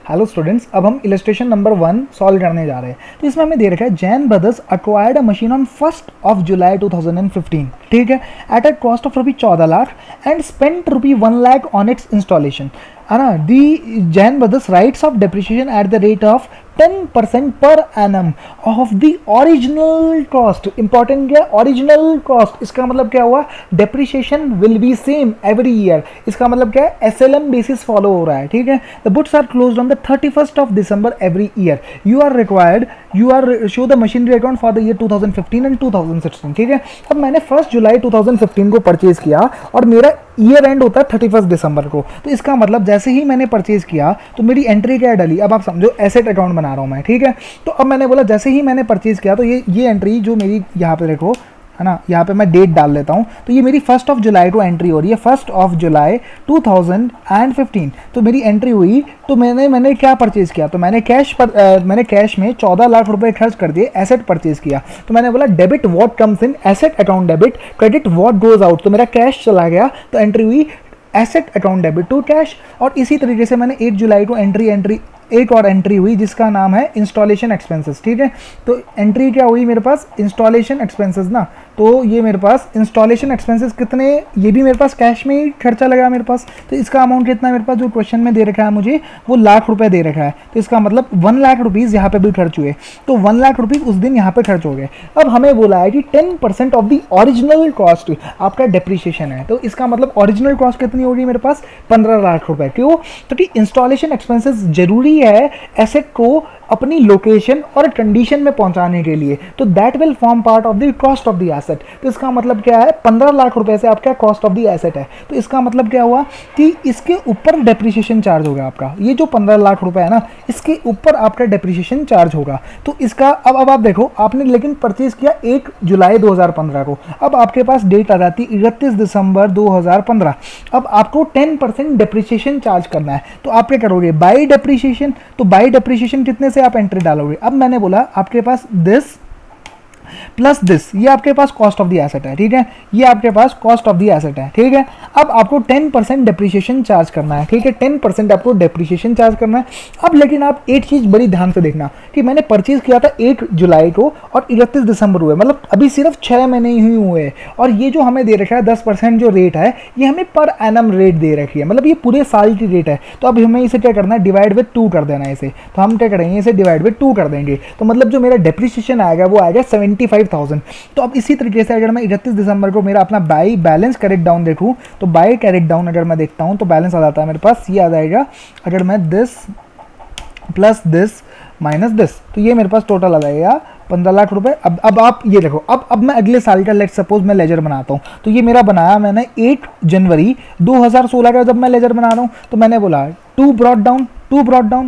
Hello students, अब हम illustration number 1 solve करने जा रहे हैं। तो इसमें हमें दे रखा है Jain brothers acquired a machine on 1st of July 2015, ठीक है, at a cost of rupee 14 lakh and spent rupee 1 lakh on its installation, है ना। The Jain brothers writes off depreciation at the rate of 10% per annum of the original cost. Important क्या, original cost. इसका मतलब क्या हुआ, depreciation will be same every year. इसका मतलब क्या है, एसएलएम बेसिस फॉलो हो रहा है, ठीक है। The books are closed on the 31st of December every year. You are show the machinery account for the year 2015 and 2016, ठीक है। अब मैंने 1 जुलाई 2015 को परचेज किया और मेरा ईयर एंड होता है 31 दिसंबर को। तो इसका मतलब जैसे ही मैंने परचेज किया तो मेरी एंट्री क्या डली, अब आप समझो एसेट अकाउंट बना रहा हूँ मैं, ठीक है। तो अब मैंने बोला जैसे ही मैंने परचेज किया तो ये एंट्री जो मेरी यहाँ पे देखो, है ना, यहाँ पे मैं डेट डाल लेता हूँ। तो ये मेरी 1 जुलाई को एंट्री हो रही है, 1 जुलाई 2015। तो मेरी एंट्री हुई तो मैंने क्या परचेज किया, तो मैंने कैश में 14 लाख रुपए खर्च कर दिए, एसेट परचेज किया। तो मैंने बोला debit what comes in asset account debit, credit what goes out. तो मेरा कैश चला गया तो एंट्री हुई asset account debit to cash. और इसी तरीके से मैंने 1 जुलाई को एक और एंट्री हुई जिसका नाम है इंस्टॉलेशन एक्सपेंसेस, ठीक है। तो एंट्री क्या हुई मेरे पास, इंस्टॉलेशन एक्सपेंसेस ना। तो ये मेरे पास इंस्टॉलेशन एक्सपेंसेस कितने, ये भी मेरे पास कैश में ही खर्चा लगा मेरे पास। तो इसका अमाउंट कितना है मेरे पास, जो क्वेश्चन में दे रखा है मुझे वो लाख रुपए दे रखा है। तो इसका मतलब 1 लाख रुपीज़ यहाँ पे भी खर्च हुए। तो 1 लाख रुपीज़ उस दिन यहाँ पे खर्च हो गए। अब हमें बोला है कि 10% ऑफ द ओरिजिनल कॉस्ट आपका डेप्रिसिएशन है। तो इसका मतलब ओरिजिनल कॉस्ट कितनी होगी मेरे पास, 15 लाख रुपए। क्यों, तो इंस्टॉलेशन एक्सपेंसेस जरूरी है एसेट को अपनी लोकेशन और कंडीशन में पहुंचाने के लिए। तो that will form part of the cost of the asset. तो इसका मतलब क्या है, 15 लाख रुपए से आपका कॉस्ट ऑफ द एसेट है। तो इसका मतलब क्या हुआ कि इसके ऊपर डेप्रिसिएशन चार्ज होगा आपका। ये जो 15 लाख रुपए है ना, इसके ऊपर आपका डेप्रिसिएशन चार्ज होगा। तो इसका अब आप देखो, आपने लेकिन परचेज किया 1 जुलाई 2015 को। अब आपके पास डेट आ जाती 31 दिसंबर 2015। अब आपको 10% डेप्रिसिएशन चार्ज करना है। तो आप क्या करोगे, बाई डेप्रिसिएशन। तो बाई डेप्रिसिएशन कितने से आप एंट्री डालोगे। अब मैंने बोला आपके पास दिस प्लस दिस, ये आपके पास कॉस्ट ऑफ द एसेट है, ठीक है। ये आपके पास कॉस्ट ऑफ द एसेट है, ठीक है। अब आपको 10% डेप्रिसिएशन चार्ज करना है, ठीक है। 10% आपको डेप्रिसिएशन चार्ज करना है। अब लेकिन आप एक चीज बड़ी ध्यान से देखना कि मैंने परचेज किया था 1 जुलाई को और 31 दिसंबर हुए, मतलब अभी सिर्फ 6 महीने ही हुए। और ये जो हमें दे रखा है 10% जो रेट है, ये हमें पर एनम रेट दे रखी है, मतलब ये पूरे साल की रेट है। तो अब हमें इसे क्या करना है, डिवाइड विद 2 कर देना है इसे। तो हम क्या करेंगे, इसे डिवाइड विद 2 कर देंगे। तो मतलब जो मेरा डेप्रिसिएशन आएगा वो आएगा 75,000। तो अब इसी तरीके से अगर मैं 31 दिसंबर को मेरा अपना बाई बैलेंस कैरेट डाउन देखूं, तो बाई कैरेट डाउन अगर मैं देखता हूं तो बैलेंस आ जाता है मेरे पास, ये आ जाएगा अगर मैं this plus this minus this, तो ये मेरे पास टोटल आ जाएगा 15 लाख रुपए। अब आप ये देखो, अब मैं अगले साल का लेट सपोज मैं लेजर बनाता हूँ। तो ये मेरा बनाया मैंने 1 जनवरी 2016 का जब मैं लेजर बना रहा हूँ। तो मैंने बोला 2 ब्रॉट डाउन,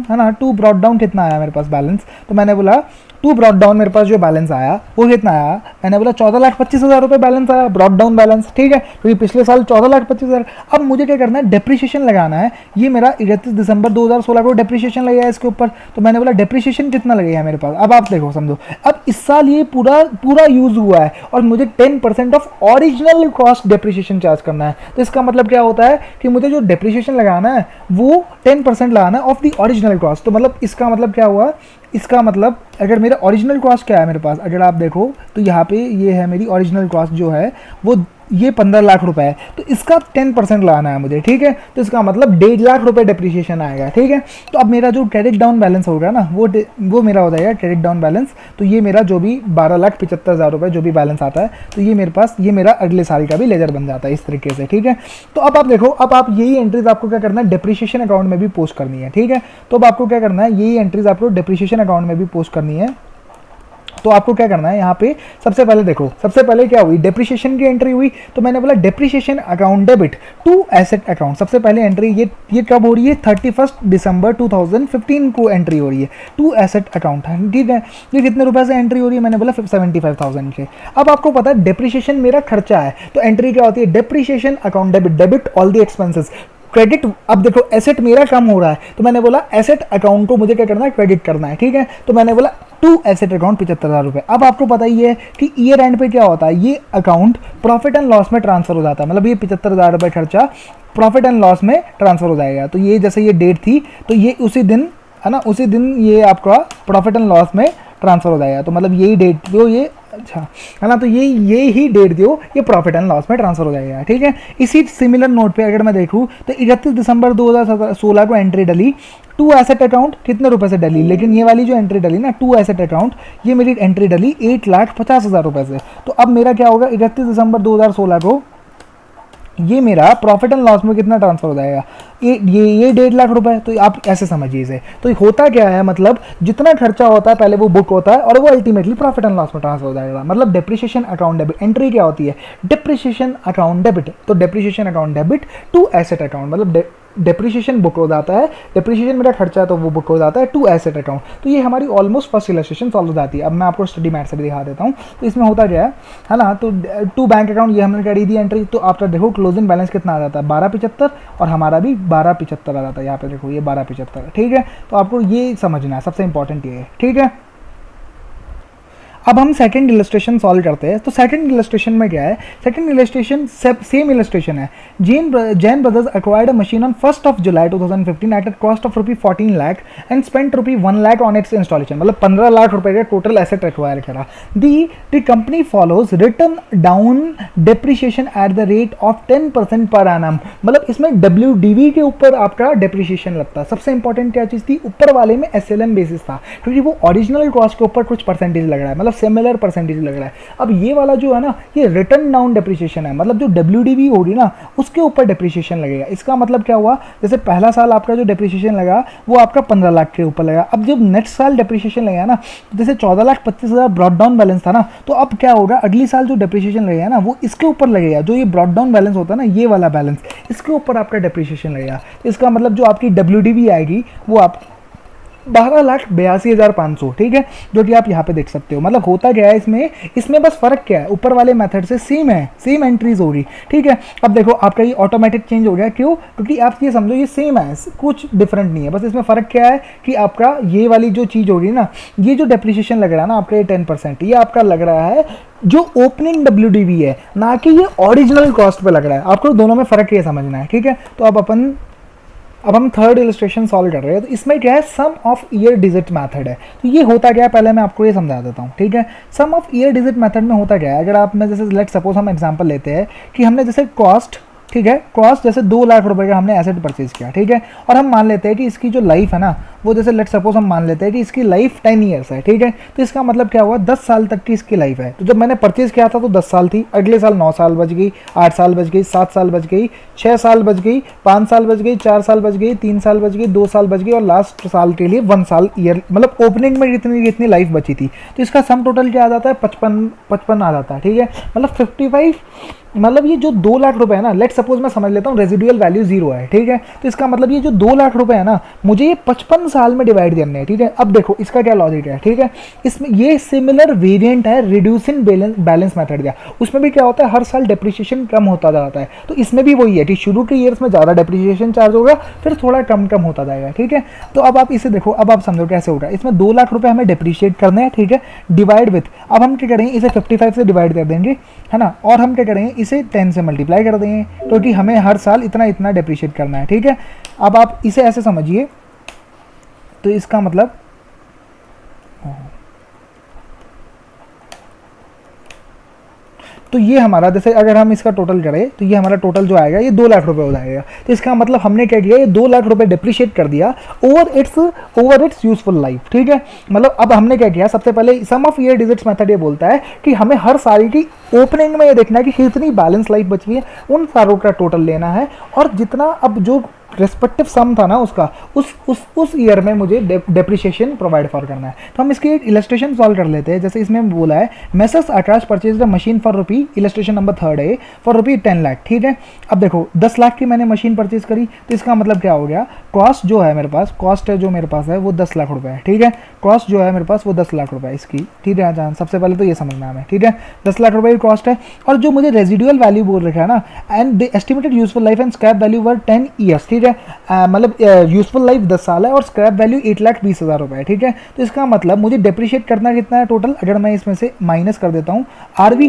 है ना। 2 ब्रॉट डाउन कितना आया मेरे पास बैलेंस, तो मैंने बोला 2 ब्रॉट डाउन मेरे पास जो बैलेंस आया वो कितना आया, मैंने बोला 14,25,000 रुपये बैलेंस आया, ब्रॉट डाउन बैलेंस, ठीक है। क्योंकि पिछले साल 14,25,000। अब मुझे क्या करना है, डेप्रिसिएशन लगाना है। ये मेरा 31 दिसंबर 2016 को डेप्रिसिएशन लगा है इसके ऊपर। तो मैंने बोला डेप्रिसिएशन कितना लगेगा मेरे पास। अब आप देखो, समझो, अब इस साल ये पूरा यूज हुआ है और मुझे 10% of original cost depreciation charge करना है। तो इसका मतलब क्या होता है कि मुझे जो डेप्रिसिएशन लगाना है वो 10% लगाना है ऑफ द ओरिजिनल कॉस्ट। तो मतलब इसका मतलब क्या हुआ, इसका मतलब अगर मेरा ओरिजिनल कॉस्ट क्या है मेरे पास, अगर आप देखो तो यहाँ पे ये है मेरी ओरिजिनल कॉस्ट जो है वो ये 15 लाख रुपए है। तो इसका 10% लगाना है मुझे, ठीक है। तो इसका मतलब 1.5 लाख रुपए डेप्रिसिएशन आएगा, ठीक है। तो अब मेरा जो क्रेडिट डाउन बैलेंस होगा ना वो मेरा हो जाएगा क्रेडिट डाउन बैलेंस। तो ये मेरा जो भी 12,75,000 रुपये जो भी बैलेंस आता है, तो ये मेरे पास ये मेरा अगले साल का भी लेजर बन जाता है इस तरीके से, ठीक है। तो अब आप देखो, अब आप यही एंट्रीज आपको क्या करना है, डेप्रिसिएशन अकाउंट में भी पोस्ट करनी है, ठीक है। तो अब आपको क्या करना है, यही एंट्रीज आपको डेप्रिसिएशन अकाउंट में भी पोस्ट करनी है। तो आपको क्या करना है, यहाँ पे सबसे पहले देखो, सबसे पहले क्या हुई, डेप्रिसिएशन की एंट्री हुई। तो मैंने बोला depreciation account debit to asset account. सबसे पहले एंट्री ये कब हो रही है, 31 दिसंबर 2015 को एंट्री हो रही है टू एसेट अकाउंट, है, ठीक है। ये कितने रुपए से एंट्री हो रही है, मैंने बोला 75,000 के। अब आपको पता है डेप्रिसिएशन मेरा खर्चा है, तो एंट्री क्या होती है, depreciation account debit all the expenses, credit. अब देखो एसेट मेरा कम हो रहा है, तो मैंने बोला एसेट अकाउंट को मुझे क्या करना है, क्रेडिट करना है, ठीक है। तो मैंने बोला टू एसेट अकाउंट 75,000 रुपये। अब आपको पता ही है कि ईयर एंड पे क्या होता है, ये अकाउंट प्रॉफिट एंड लॉस में ट्रांसफर हो जाता है, मतलब ये 75,000 रुपये खर्चा प्रॉफिट एंड लॉस में ट्रांसफर हो जाएगा। तो ये जैसे ये डेट थी तो ये उसी दिन है ना, उसी दिन ये आपका प्रॉफिट एंड लॉस में ट्रांसफ़र हो जाएगा। तो मतलब यही डेट दो ये, अच्छा है ना, तो ये ही डेट दो, ये प्रॉफिट एंड लॉस में ट्रांसफ़र हो जाएगा, ठीक है। इसी सिमिलर नोट पे अगर मैं देखूँ तो 31 दिसंबर 2016 को एंट्री डली टू एसेट अकाउंट, कितने रुपए से डली, लेकिन ये वाली जो एंट्री डली ना टू एसेट अकाउंट, ये मेरी एंट्री डली 8,50,000 रुपये से। तो अब मेरा क्या होगा, 31 दिसंबर 2016 को ये मेरा प्रॉफिट एंड लॉस में कितना ट्रांसफर हो जाएगा, ये 1.5 लाख रुपए। तो आप ऐसे समझिए इसे। तो होता क्या है, मतलब जितना खर्चा होता है पहले वो बुक होता है और वो अल्टीमेटली प्रॉफिट एंड लॉस में ट्रांसफर हो जाएगा। मतलब डेप्रिसिएशन अकाउंट डेबिट, एंट्री क्या होती है, डेप्रिसिएशन अकाउंट डेबिट। तो depreciation account debit to asset account, मतलब डेप्रिसिएशन बुक हो जाता है, डेप्रिसिएशन मेरा खर्चा है तो वो बुक हो जाता है टू एसेट अकाउंट। तो ये हमारी ऑलमोस्ट फर्स्ट इलस्ट्रेशन सॉल्व हो जाती है। अब मैं आपको स्टडी मैथ से भी दिखा देता हूँ। तो इसमें होता क्या है ना, तो टू बैंक अकाउंट ये हमने करी दी एंट्री। तो आप देखो क्लोजिंग बैलेंस कितना आ जाता है, 1275, और हमारा भी 1275 आ जाता है। यहाँ पे देखो ये 1275, ठीक है। तो आपको ये समझना है, सबसे इंपॉर्टेंट ये है, ठीक है। अब हम सेकंड इलस्ट्रेशन सॉल्व करते हैं। तो सेकंड इलस्ट्रेशन में क्या है, सेकंड इलस्ट्रेशन सेम इलस्ट्रेशन है। Jain brothers acquired a machine on 1 July 2015 at a cost of ₹14 lakh and spent ₹1 lakh on its installation. मतलब 15 लाख रुपए का टोटल एसेट एक्वायर करा। The company follows written down depreciation at the rate of 10% per annum. मतलब इसमें WDV के ऊपर आपका depreciation लगता है। सबसे इंपॉर्टेंट क्या चीज़ थी, ऊपर वाले में SLM बेसिस था, क्योंकि वो ओरिजिनल कॉस्ट के ऊपर कुछ परसेंटेज लग रहा है, मतलब सिमिलर परसेंटेज लग रहा है। अब ये वाला जो है ना, ये रिटर्न डाउन डेप्रिसिएशन है, मतलब जो WDV होगी ना उसके ऊपर डेप्रिसिएशन लगेगा। इसका मतलब क्या हुआ, जैसे पहला साल आपका जो डेप्रिसिएशन लगा वो आपका 15 लाख के ऊपर लगा। अब जब नेक्स्ट साल डेप्रिसिएशन लगेगा ना, जैसे 14,25,000 ब्रॉड डाउन बैलेंस था ना, तो अब क्या होगा, अगली साल जो डेप्रिसिएशन लगेगा ना वो इसके ऊपर लगेगा। जो ये ब्रॉड डाउन बैलेंस होता है ना, ये वाला बैलेंस, इसके ऊपर आपका डेप्रिसिएशन लगेगा। इसका मतलब जो आपकी WDV आएगी वो आप 12,82,500, ठीक है, जो कि आप यहाँ पे देख सकते हो। मतलब होता क्या है इसमें बस फर्क क्या है, ऊपर वाले मेथड से सेम है, सेम एंट्रीज होगी, ठीक है। अब देखो आपका ये ऑटोमेटिक चेंज हो गया, क्यों, क्योंकि आप ये समझो ये सेम है, कुछ डिफरेंट नहीं है। बस इसमें फ़र्क क्या है कि आपका ये वाली जो चीज़ होगी ना, ये जो डेप्रिसिएशन लग रहा है ना आपका, ये 10%, ये आपका लग रहा है जो ओपनिंग WDV है, ना कि ये ओरिजिनल कॉस्ट पे लग रहा है। आपको दोनों में फ़र्क ये समझना है, ठीक है। तो अब हम थर्ड इलस्ट्रेशन सॉल्व कर रहे हैं। तो इसमें क्या है, सम ऑफ ईयर डिजिट मेथड है। तो ये होता क्या है, पहले मैं आपको ये समझा देता हूँ, ठीक है। सम ऑफ ईयर डिजिट मेथड में होता क्या है, अगर आप में जैसे लेट सपोज हम एग्जांपल लेते हैं कि हमने जैसे कॉस्ट, ठीक है, कॉस्ट जैसे 2 लाख रुपए का हमने एसेट परचेज किया, ठीक है, और हम मान लेते हैं कि इसकी जो लाइफ है ना, वो जैसे लेट सपोज हम मान लेते हैं कि इसकी लाइफ 10 ईयर्स है, ठीक है। तो इसका मतलब क्या हुआ, 10 साल तक की इसकी लाइफ है। तो जब मैंने परचेज किया था तो 10 साल थी, अगले साल 9 साल बच गई, 8 साल बच गई, 7 साल बच गई, 6 साल बच गई, 5 साल बच गई, 4 साल बच गई, 3 साल बच गई, 2 साल बच गई, और लास्ट साल के लिए 1 साल ईयर, मतलब ओपनिंग में जितनी लाइफ बची थी। तो इसका सम टोटल क्या आ जाता है, 55 आ जाता है, ठीक है। मतलब 55, मतलब ये जो 2 लाख रुपए है ना, लेट सपोज मैं समझ लेता हूँ रेजिडुअल वैल्यू 0 है, ठीक है। तो इसका मतलब ये जो 2 लाख रुपए है ना, मुझे ये 55 साल में डिवाइड करने हैं, ठीक है। अब देखो इसका क्या लॉजिक है, ठीक है। इसमें ये सिमिलर वेरिएंट है रिड्यूसिंग बैलेंस मेथड का। उसमें भी क्या होता है, हर साल डेप्रिसिएशन कम होता जाता है। तो इसमें भी वही है कि शुरू के ईयर्स में ज़्यादा डेप्रिसिएशन चार्ज होगा, फिर थोड़ा कम होता जाएगा, ठीक है। तो अब आप इसे देखो, अब आप समझो कैसे होगा। इसमें 2 लाख रुपए हमें डेप्रिशिएट करने हैं, ठीक है, डिवाइड विथ, अब हम क्या करेंगे, इसे 55 से डिवाइड कर देंगे, है ना, और हम क्या करेंगे, इसे 10 से मल्टीप्लाई कर देंगे, क्योंकि हमें हर साल इतना डेप्रिशिएट करना है, ठीक है। अब आप इसे ऐसे समझिए, तो इसका मतलब तो ये हमारा, जैसे अगर हम इसका टोटल करें तो ये हमारा टोटल जो आएगा ये 2 लाख रुपए हो जाएगा। तो इसका मतलब हमने क्या किया, ये 2 लाख रुपए डिप्रिशिएट कर दिया ओवर इट्स यूजफुल लाइफ, ठीक है। मतलब अब हमने क्या किया, सबसे पहले सम ऑफ ईयर डिजिट्स मेथड ये बोलता है कि हमें हर साल की ओपनिंग में ये देखना है कि कितनी बैलेंस लाइफ बची है, उन सारों का टोटल लेना है, और जितना अब जो रेस्पेक्टिव सम था ना उसका, उस ईयर में मुझे डेप्रिसिएशन प्रोवाइड फॉर करना है। तो हम इसकी एक इलस्ट्रेशन सॉल्व कर लेते हैं। जैसे इसमें बोला है messrs Akash purchase the machine for rupee, illustration number 3 है, फॉर ₹10 लाख, ठीक है। अब देखो 10 लाख की मैंने मशीन परचेज करी, तो इसका मतलब क्या हो गया, कॉस्ट जो है मेरे पास, कॉस्ट है जो मेरे पास है वो 10 लाख रुपए है, ठीक है। कॉस्ट जो है मेरे पास वो 10 लाख रुपए है इसकी, ठीक है। जहाँ सबसे पहले तो ये समझना है, ठीक है, 10 लाख रुपए की कॉस्ट है, और जो मुझे रेजिडुअल वैल्यू बोल रखा है ना, and the estimated useful life and scrap value were 10 years, ठीक है। मतलब यूजफुल लाइफ 10 साल है और स्क्रैप वैल्यू 8,20,000 रुपए है, ठीक है। तो इसका मतलब मुझे डेप्रिशिएट करना कितना है टोटल, अगर मैं इसमें से माइनस कर देता हूँ आरवी,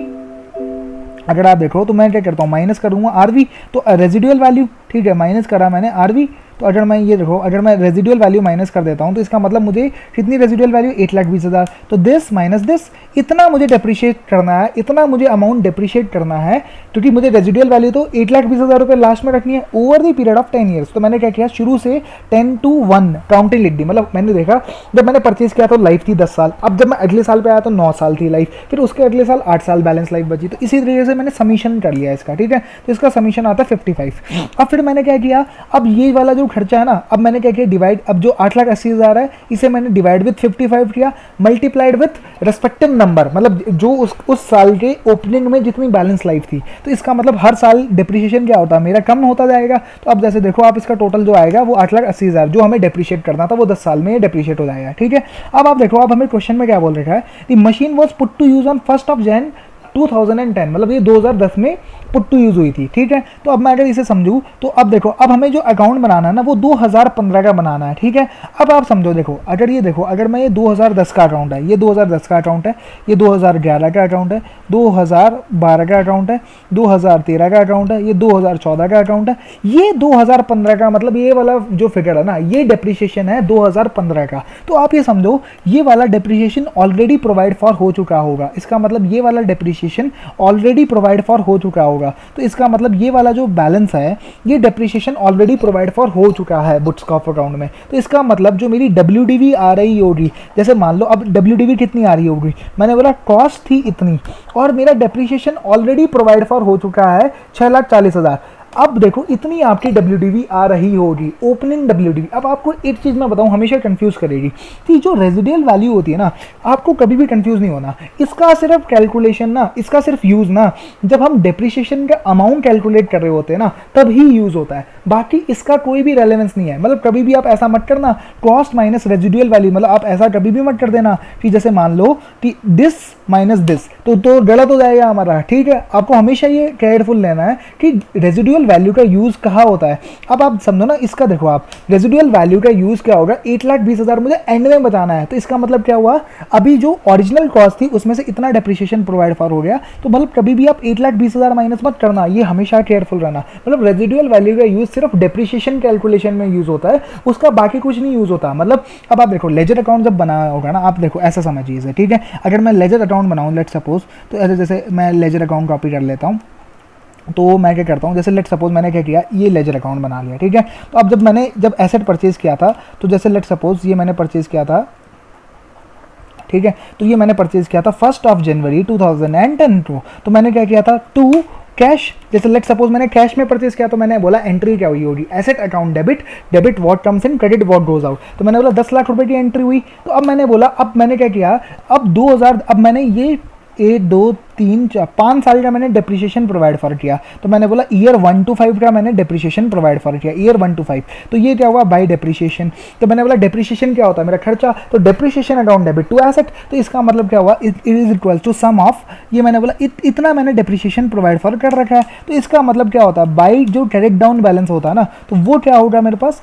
अगर आप देखो तो मैं क्या करता हूँ, माइनस करूँगा आरवी, तो रेजिडुअल वैल्यू ठीक है, माइनस करा मैंने आरवी। तो अगर मैं ये देखो, अगर मैं रेजिडुअल वैल्यू माइनस कर देता हूँ तो इसका मतलब मुझे कितनी रेजिडुअल वैल्यू, 8,20,000। तो दिस माइनस दिस, इतना मुझे डेप्रिशिएट करना है, इतना मुझे अमाउंट डेप्रिशिएट करना है, क्योंकि मुझे रेजिडुअल वैल्यू तो 8,20,000 रुपये लास्ट में रखनी है over the period of 10 years. तो मैंने क्या किया, शुरू से 10 to 1 काउंटिंग लिख दी। मतलब मैंने देखा जब मैंने परचेज किया तो लाइफ थी 10 साल, अब जब मैं अगले साल पे आया तो 9 साल थी लाइफ, फिर उसके अगले साल 8 साल बैलेंस लाइफ बची। तो इसी तरीके से मैंने समीशन कर लिया इसका, ठीक है। तो इसका समीशन आता है 55। अब फिर मैंने क्या किया, अब ये वाला जो खर्चा है ना, अब मैंने क्या किया, डिवाइड, अब जो 8,80,000 है इसे मैंने डिवाइड विथ 55 किया, मल्टीप्लाइड विथ रेस्पेक्टिव नंबर, मतलब जो उस साल के ओपनिंग में जितनी बैलेंस लाइफ थी। तो इसका मतलब हर साल डिप्रिशिएशन क्या होता है, मेरा कम होता जाएगा। तो अब जैसे देखो आप, इसका टोटल जो आएगा वो 8,80,000 जो हमें डिप्रिशिएट करना था वो 10 साल में डिप्रिशिएट हो जाएगा, ठीक है। अब आप देखो, अब हमें क्वेश्चन में क्या बोल रखा है, the machine was put to use on 1 Jan 2010, मतलब ये 2010 में पुट टू यूज हुई थी, ठीक है। तो अब मैं अगर इसे समझूं तो अब देखो, अब हमें जो अकाउंट बनाना है ना वो 2015 का बनाना है, ठीक है। अब आप समझो, देखो अगर ये देखो, अगर मैं ये 2010 का अकाउंट है, ये 2010 का अकाउंट है, ये 2011 का अकाउंट है, 2012 का अकाउंट है, 2013 का अकाउंट है, ये 2014 का अकाउंट है, ये 2015 का, मतलब ये वाला जो फिगर है ना ये डेप्रिसिएशन है 2015 का। तो आप ये समझो ये वाला डेप्रिसिएशन ऑलरेडी प्रोवाइड फॉर हो चुका होगा, इसका मतलब ये वाला डेप्रिसिएशन ऑलरेडी प्रोवाइड फॉर हो चुका होगा। तो इसका मतलब ये वाला जो बैलेंस है ये डेप्रिसिएशन ऑलरेडी प्रोवाइड फॉर हो चुका है बुक्स ऑफ अकाउंट में। तो इसका मतलब जो मेरी WDV आ रही होगी, जैसे मान लो अब WDV कितनी आ रही होगी, मैंने बोला कॉस्ट थी इतनी और मेरा डेप्रिसिएशन ऑलरेडी प्रोवाइड फॉर हो चुका है 6,40,000। अब देखो इतनी आपकी WDV आ रही होगी, ओपनिंग WDV। अब आपको एक चीज़ मैं बताऊं, हमेशा कंफ्यूज करेगी कि जो रेजिडियल वैल्यू होती है ना, आपको कभी भी कंफ्यूज नहीं होना, इसका सिर्फ कैलकुलेशन ना, इसका सिर्फ यूज़ ना जब हम डेप्रिसिएशन का अमाउंट कैलकुलेट कर रहे होते हैं ना तब ही यूज़ होता है, बाकी इसका कोई भी रेलेवेंस नहीं है। मतलब कभी भी आप ऐसा मत करना कॉस्ट माइनस रेजिडियल वैल्यू, मतलब आप ऐसा कभी भी मत कर देना कि जैसे मान लो कि दिस माइनस दिस, तो गलत हो जाएगा हमारा, ठीक है। आपको हमेशा ये केयरफुल लेना है कि रेजिडुअल वैल्यू का यूज़ कहाँ होता है। अब आप समझो ना, इसका देखो आप, रेजिडुअल वैल्यू का यूज़ क्या होगा, 8,20,000 मुझे एंड में बचाना है। तो इसका मतलब क्या हुआ, अभी जो ओरिजिनल कॉस्ट थी उसमें से इतना डेप्रिसिएशन प्रोवाइड फॉर हो गया। तो मतलब कभी भी आप 8,20,000 माइनस मत करना, ये हमेशा केयरफुल रहना। मतलब रेजिडुअल वैल्यू का यूज़ सिर्फ डेप्रिसिएशन कैलकुलेशन में यूज़ होता है, उसका बाकी कुछ नहीं यूज़ होता। मतलब अब आप देखो लेजर अकाउंट जब बना होगा ना, आप देखो ऐसा समझिए इसे, ठीक है। अगर मैं लेजर अकाउंट बनाऊँ लेट सपोज, तो ऐसे जैसे मैं लेजर अकाउंट कॉपी कर लेता हूँ, तो मैं क्या करता हूँ, जैसे लेट सपोज मैंने क्या किया, ये लेजर अकाउंट बना लिया, ठीक है। तो अब जब एसेट परचेज किया था, तो जैसे लेट सपोज ये मैंने परचेज किया था, ठीक है। तो ये मैंने परचेज किया था 1 January 2010 को। तो मैंने क्या किया था, टू कैश, जैसे लेट सपोज मैंने कैश में परचेज किया, तो मैंने बोला एंट्री क्या हुई होगी, asset account debit, debit what comes in, credit what goes out. तो मैंने बोला 10 लाख रुपए की एंट्री हुई। तो अब मैंने बोला, अब मैंने क्या किया, अब 2000, अब मैंने ये 1 2 3 4 5 साल का मैंने डेप्रिसिएशन प्रोवाइड फॉर किया। तो मैंने बोला ईयर 1 to 5 का मैंने डेप्रिसिएशन प्रोवाइड फॉर किया, ईयर 1 to 5। तो ये क्या हुआ, बाय डेप्रिसिएशन। तो मैंने बोला डेप्रिसिएशन क्या होता है, मेरा खर्चा, तो depreciation account debit to asset. तो इसका मतलब क्या हुआ, it is equal to sum of, ये मैंने बोला इतना मैंने डेप्रिसिएशन प्रोवाइड फॉर कर रखा है। तो इसका मतलब क्या होता है, बाई जो क्रेडिट डाउन बैलेंस होता है ना, तो वो क्या होगा मेरे पास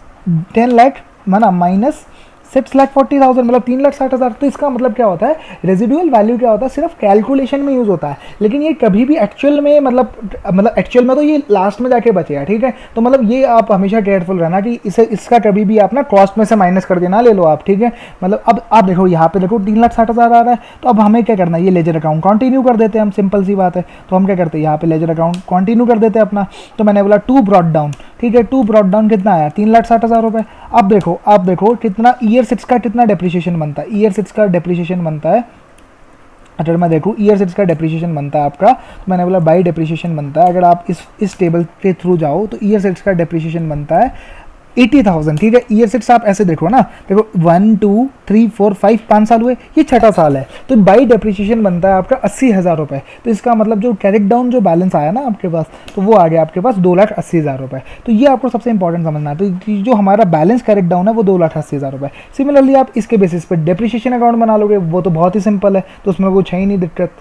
10 लाख माना माइनस 6,40,000, मतलब 3,60,000। तो इसका मतलब क्या होता है, रेजिडुअल वैल्यू क्या होता है, सिर्फ कैलकुलेशन में यूज़ होता है, लेकिन ये कभी भी एक्चुअल में, मतलब एक्चुअल में तो ये लास्ट में जाके बचेगा, ठीक है। तो मतलब ये आप हमेशा केयरफुल रहना कि इसका कभी भी आप ना कॉस्ट में से माइनस कर देना, ले लो आप, ठीक है। मतलब अब आप देखो यहाँ पे देखो 3,60,000 आ रहा है। तो अब हमें क्या करना है, ये लेजर अकाउंट कंटिन्यू कर देते हैं हम, सिंपल सी बात है। तो हम क्या करते हैं, यहाँ पे लेजर अकाउंट कंटिन्यू कर देते हैं अपना। तो मैंने बोला टू ब्रॉट डाउन, ठीक है। टू ब्रॉट डाउन कितना आया, 3,60,000 रुपये। अब देखो कितना ईयर 6 का कितना डेप्रिसिएशन बनता है, ईयर 6 का डेप्रिसिएशन बनता है, अगर मैं देखूँ ईयर 6 का डेप्रिसिएशन बनता है आपका, तो मैंने बोला बाई डेप्रिसिएशन बनता है। अगर आप इस टेबल के थ्रू जाओ तो ईयर 6 का डेप्रिसिएशन बनता है 80,000, ठीक है। ईयर 6 आप ऐसे देखो ना, देखो 1 2 3 4 5 5 साल हुए, ये छठा साल है। तो बाई डेप्रिसिएशन बनता है आपका 80,000 रुपये। तो इसका मतलब जो क्रेडिट डाउन जो बैलेंस आया ना आपके पास, तो वो आ गया आपके पास 2,80,000 रुपये। तो ये आपको सबसे इंपॉर्टेंट समझना है। तो जो हमारा बैलेंस क्रेडिट डाउन है वो 2,80,000 रुपये। सिमिलरली आप इसके बेसिस पर डेप्रिसिएशन अकाउंट बना लोगे, वो तो बहुत ही सिंपल है, तो उसमें कुछ है ही नहीं दिक्कत।